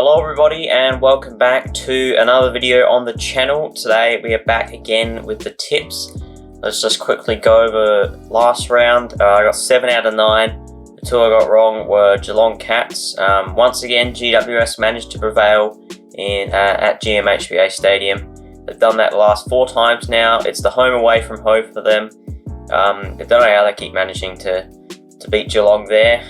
Hello everybody and welcome back to another video on the channel. Today we are back again with the tips. Let's just quickly go over last round. I got 7 out of 9. The 2 I got wrong were Geelong Cats. Once again GWS managed to prevail at GMHBA Stadium. They've done that the last 4 times now. It's the home away from home for them. I don't know how they keep managing to beat Geelong there.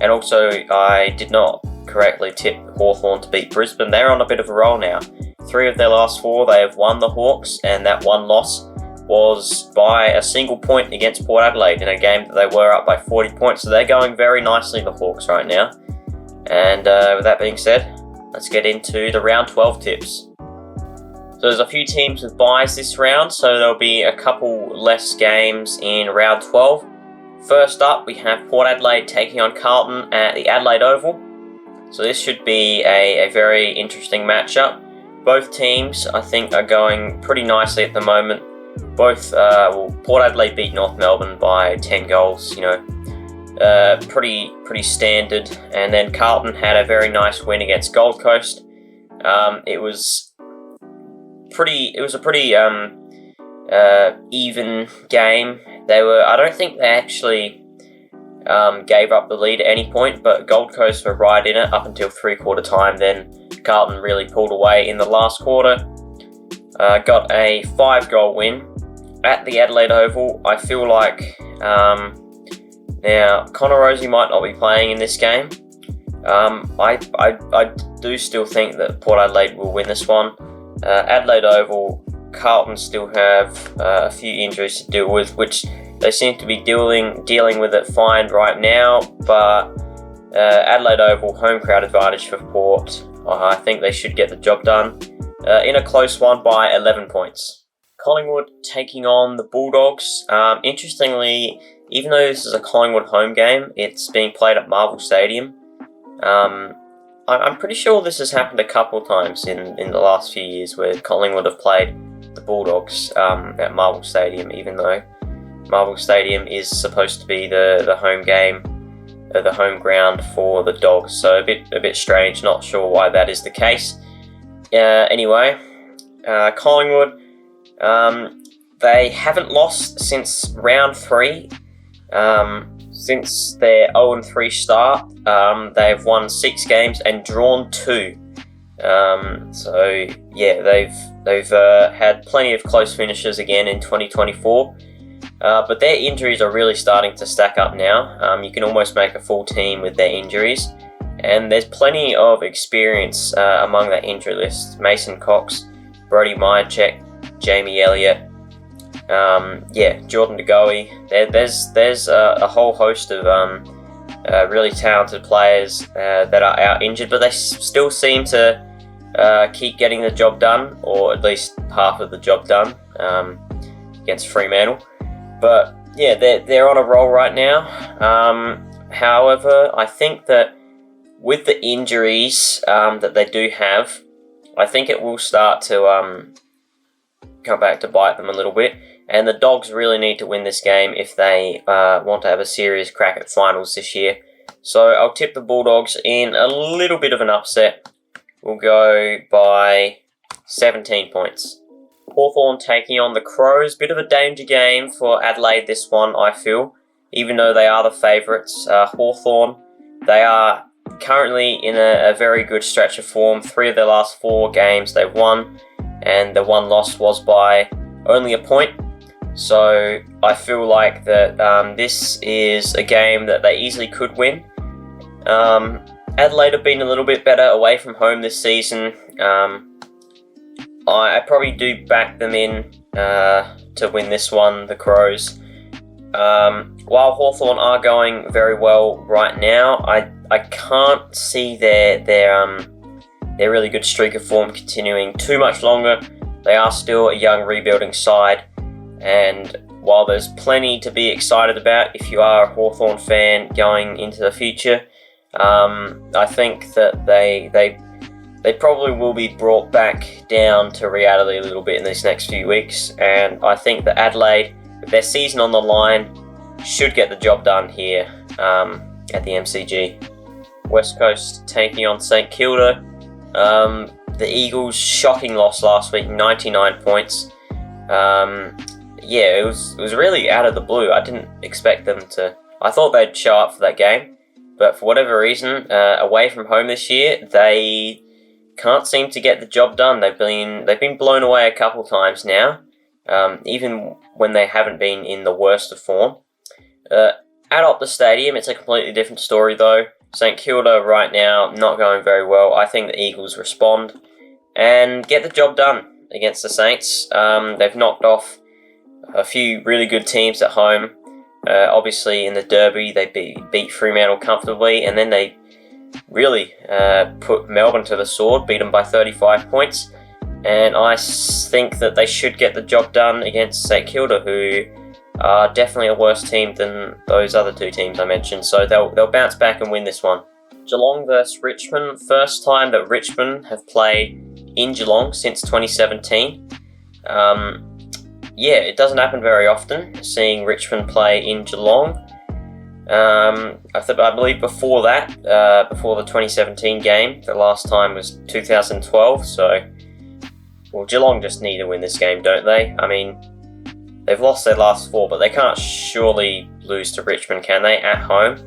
And also I did not correctly tip Hawthorn to beat Brisbane. They're on a bit of a roll now. 3 of their last 4 they have won the Hawks, and that one loss was by a single point against Port Adelaide in a game that they were up by 40 points. So they're going very nicely, the Hawks, right now. And with that being said, let's get into the round 12 tips. So there's a few teams with byes this round, so there'll be a couple less games in round 12. First up, we have Port Adelaide taking on Carlton at the Adelaide Oval. So this should be a very interesting matchup. Both teams, I think, are going pretty nicely at the moment. Port Adelaide beat North Melbourne by 10 goals, pretty standard. And then Carlton had a very nice win against Gold Coast. It was a pretty even game. I don't think they actually gave up the lead at any point, but Gold Coast were right in it up until 3/4 time. Then Carlton really pulled away in the last quarter. Got a 5-goal win at the Adelaide Oval. I feel like now Connor Rosie might not be playing in this game. I do still think that Port Adelaide will win this one. Adelaide Oval, Carlton still have a few injuries to deal with, which they seem to be dealing with it fine right now, but Adelaide Oval, home crowd advantage for Port. I think they should get the job done in a close one by 11 points. Collingwood taking on the Bulldogs. Interestingly, even though this is a Collingwood home game, it's being played at Marvel Stadium. I'm pretty sure this has happened a couple times in the last few years where Collingwood have played the Bulldogs at Marvel Stadium, even though Marvel Stadium is supposed to be the home game, the home ground for the Dogs. So a bit strange. Not sure why that is the case. Anyway, Collingwood, they haven't lost since round 3. Since their 0-3 start, they've won 6 games and drawn 2. So yeah, they've had plenty of close finishes again in 2024. But their injuries are really starting to stack up now. You can almost make a full team with their injuries. And there's plenty of experience among that injury list. Mason Cox, Brody Myercheck, Jamie Elliott, Jordan De Goey. There's a whole host of really talented players that are out injured, but they still seem to keep getting the job done, or at least half of the job done against Fremantle. But yeah, they're on a roll right now. However, I think that with the injuries that they do have, I think it will start to come back to bite them a little bit. And the Dogs really need to win this game if they want to have a serious crack at finals this year. So I'll tip the Bulldogs in a little bit of an upset. We'll go by 17 points. Hawthorn taking on the Crows. Bit of a danger game for Adelaide, this one, I feel. Even though they are the favourites, Hawthorn, they are currently in a very good stretch of form. 3 of their last 4 games they've won, and the one loss was by only a point. So I feel like that this is a game that they easily could win. Adelaide have been a little bit better away from home this season. I probably do back them in to win this one, the Crows. While Hawthorn are going very well right now, I can't see their really good streak of form continuing too much longer. They are still a young rebuilding side, and while there's plenty to be excited about if you are a Hawthorn fan going into the future, I think that they probably will be brought back down to reality a little bit in these next few weeks. And I think that Adelaide, with their season on the line, should get the job done here at the MCG. West Coast taking on St Kilda. The Eagles' shocking loss last week, 99 points. It was really out of the blue. I didn't expect them to. I thought they'd show up for that game, but for whatever reason, away from home this year, they can't seem to get the job done. They've been blown away a couple times now, even when they haven't been in the worst of form. At Optus Stadium, it's a completely different story though. St Kilda right now not going very well. I think the Eagles respond and get the job done against the Saints. They've knocked off a few really good teams at home. Obviously in the Derby they beat Fremantle comfortably, and then they really put Melbourne to the sword, beat them by 35 points. And I think that they should get the job done against St Kilda, who are definitely a worse team than those other two teams I mentioned. So they'll bounce back and win this one. Geelong versus Richmond. First time that Richmond have played in Geelong since 2017. It doesn't happen very often, seeing Richmond play in Geelong. I believe before that, before the 2017 game, the last time was 2012. So, Geelong just need to win this game, don't they? I mean, they've lost their last four, but they can't surely lose to Richmond, can they, at home?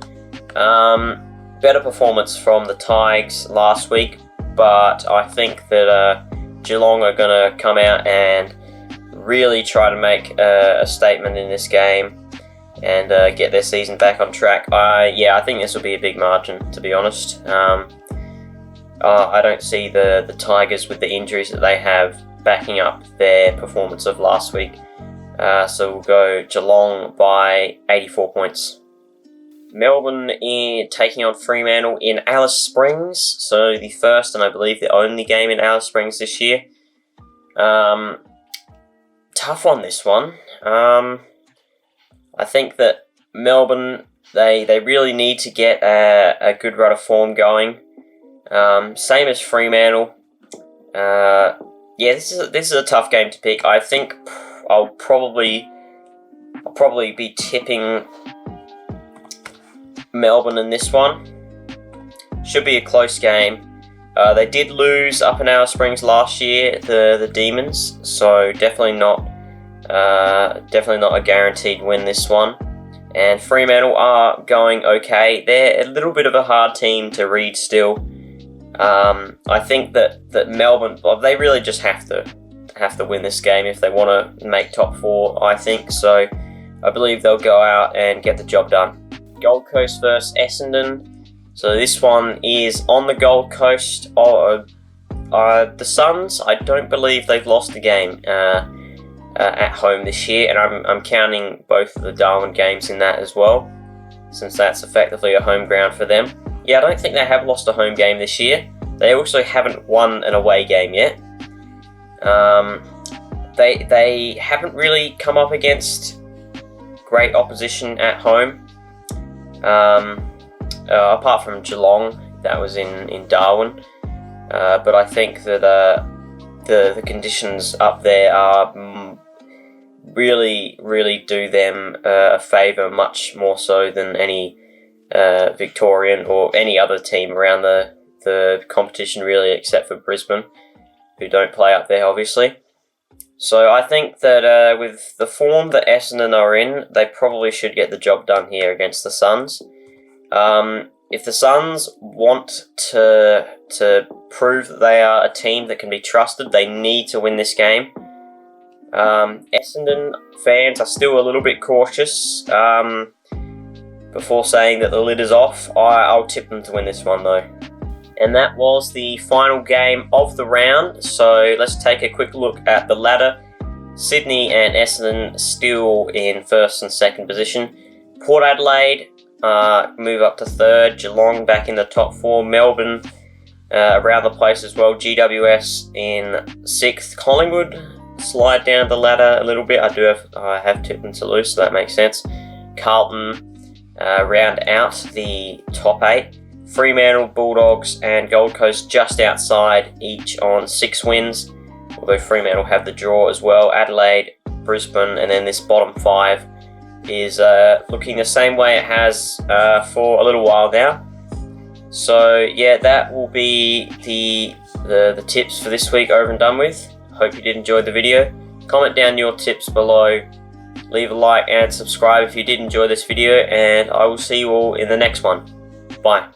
Better performance from the Tigers last week, but I think that Geelong are going to come out and really try to make a statement in this game and get their season back on track. I think this will be a big margin, to be honest. I don't see the Tigers, with the injuries that they have, backing up their performance of last week. So we'll go Geelong by 84 points. Melbourne taking on Fremantle in Alice Springs. So the first and I believe the only game in Alice Springs this year. Tough one, this one. I think that Melbourne, they really need to get a good run of form going. Same as Fremantle. This is a tough game to pick. I think I'll probably be tipping Melbourne in this one. Should be a close game. They did lose up in Alice Springs last year, the Demons, so definitely not a guaranteed win this one. And Fremantle are going okay. They're a little bit of a hard team to read still. I think that Melbourne, they really just have to win this game if they want to make top four, I think. So I believe they'll go out and get the job done. Gold Coast versus Essendon. So this one is on the Gold Coast. The Suns, I don't believe they've lost a game at home this year, and I'm counting both of the Darwin games in that as well, since that's effectively a home ground for them. I don't think they have lost a home game this year. They also haven't won an away game yet. They haven't really come up against great opposition at home. Apart from Geelong, that was in Darwin. But I think that the conditions up there are really do them a favour, much more so than any Victorian or any other team around the competition, really, except for Brisbane, who don't play up there, obviously. So I think that with the form that Essendon are in, they probably should get the job done here against the Suns. If the Suns want to prove that they are a team that can be trusted, they need to win this game. Essendon fans are still a little bit cautious before saying that the lid is off. I'll tip them to win this one though. And that was the final game of the round. So let's take a quick look at the ladder. Sydney and Essendon still in first and second position. Port Adelaide move up to third. Geelong back in the top four. Melbourne around the place as well. GWS in sixth. Collingwood slide down the ladder a little bit. I have tipped them to lose, so that makes sense. Carlton round out the top eight. Fremantle, Bulldogs and Gold Coast just outside, each on 6 wins, although Fremantle have the draw as well. Adelaide, Brisbane, and then this bottom 5 is looking the same way it has for a little while now. So yeah, that will be the tips for this week over and done with. Hope you did enjoy the video. Comment down your tips below, leave a like and subscribe if you did enjoy this video, and I will see you all in the next one. Bye.